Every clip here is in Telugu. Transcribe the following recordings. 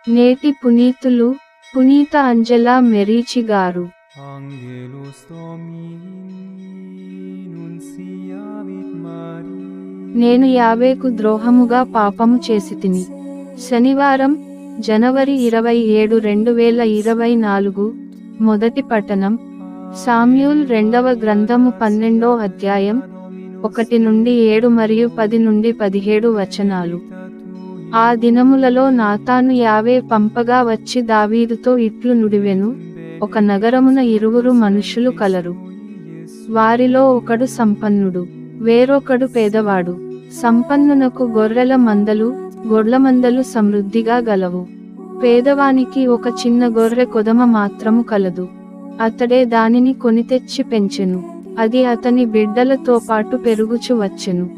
నేటి పునీతులు పునీత అంజెలా మెరీచి గారు. Angelus Domini nunciavit Maria. నేను యావేకు ద్రోహముగా పాపము చేసితిని. శనివారం జనవరి 27, 2024. మొదటి పఠనం సామ్యూల్ రెండవ గ్రంథము 12వ అధ్యాయం 1 నుండి 7 మరియు 10 నుండి 17 వచనాలు. ఆ దినములలో నాతాను యావే పంపగా వచ్చి దావీదుతో ఇట్లు నుడివెను, ఒక నగరమున 2 మనుషులు కలరు. వారిలో ఒకడు సంపన్నుడు, వేరొకడు పేదవాడు. సంపన్నునకు గొర్రెల మందలు, గొడ్ల మందలు సమృద్ధిగా గలవు. పేదవానికి ఒక చిన్న గొర్రె కొదమ మాత్రము కలదు. అతడే దానిని కొనితెచ్చి పెంచెను. అది అతని బిడ్డలతో పాటు పెరుగుచు వచ్చెను.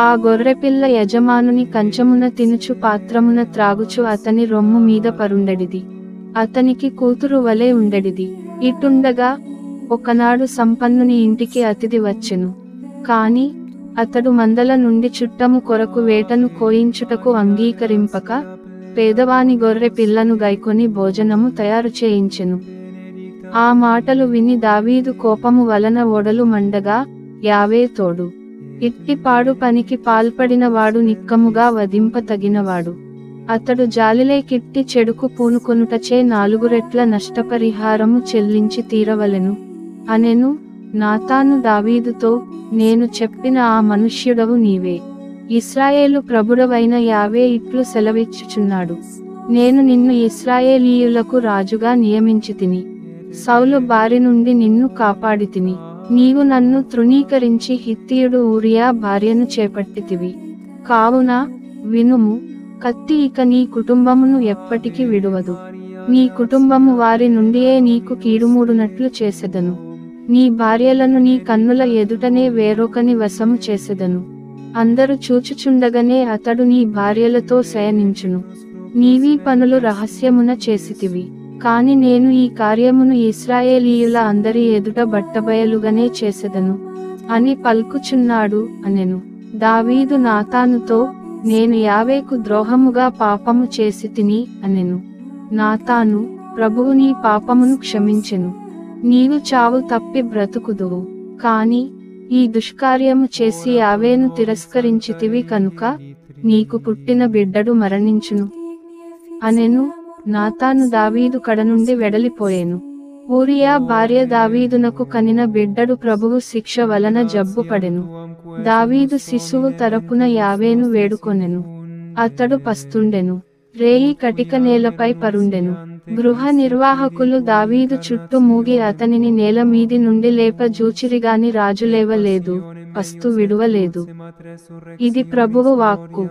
ఆ గొర్రెపిల్ల యజమానుని కంచమున తినుచు పాత్రమున త్రాగుచు అతని రొమ్ము మీద పరుండెడిది. అతనికి కూతురు వలె ఉండెడిది. ఇటుండగా ఒకనాడు సంపన్నుని ఇంటికి అతిథి వచ్చెను. కాని అతడు మందల నుండి చుట్టము కొరకు వేటను కోయించుటకు అంగీకరింపక పేదవాని గొర్రె పిల్లను గైకొని భోజనము తయారు చేయించెను. ఆ మాటలు విని దావీదు కోపము వలన ఒడలు మండగా, యావే తోడు. ఇట్టి పాడు పనికి పాల్పడిన వాడు నిక్కముగా వధింప తగినవాడు. అతడు జాలిలేకిట్టి చెడుకు పూనుకొనుటచే 4 రెట్ల నష్టపరిహారము చెల్లించి తీరవలెను అనెను. నాతాను దావీదుతో, నేను చెప్పిన ఆ మనుష్యుడవు నీవే. ఇశ్రాయేలు ప్రభుడవైన యావే ఇట్లు సెలవిచ్చుచున్నాడు, నేను నిన్ను ఇశ్రాయేలీయులకు రాజుగా నియమించితిని. సౌలు బారి నుండి నిన్ను కాపాడితిని. నీవు నన్ను తృణీకరించి హిత్తీయుడు ఊరియా భార్యను చేపట్టితివి. కావున వినుము, కత్తి ఇక నీ కుటుంబమును ఎప్పటికి విడువదు. నీ కుటుంబము వారి నుండియే నీకు కీడుమూడునట్లు చేసెదను. నీ భార్యలను నీ కన్నుల ఎదుటనే వేరొకని వశము చేసెదను. అందరు చూచుచుండగనే అతడు నీ భార్యలతో శయనించును. నీవీ పనులు రహస్యమున చేసితివి. కాని నేను ఈ కార్యమును ఇశ్రాయేలీయుల అందరి ఎదుట బట్టబయలుగానే చేసెదను అని పల్కుచున్నాడు అనెను. దావీదు నాతానుతో, నేను యావేకు ద్రోహముగా పాపము చేసితిని అనెను. నాతాను, ప్రభువు నీ పాపమును క్షమించెను. నీవు చావు తప్పి బ్రతుకుదువు. కాని ఈ దుష్కార్యము చేసి యావేను తిరస్కరించితివి కనుక నీకు పుట్టిన బిడ్డడు మరణించును అనెను. నాతాను దావీదు కడ నుండి వెడలిపోయెను. ఊరియా భార్య దావీదునకు కనిన బిడ్డడు ప్రభువు శిక్ష వలన జబ్బు పడెను. దావీదు శిశువు తరపున యావేను వేడుకొనెను. అతడు పస్తుండెను. రేయి కటిక నేలపై పరుండెను. గృహ నిర్వాహకులు దావీదు చుట్టూ మూగి అతనిని నేల మీది నుండి లేప జూచిరిగాని రాజు లేవలేదు, పస్తు విడువలేదు. ఇది ప్రభువు వాక్కు.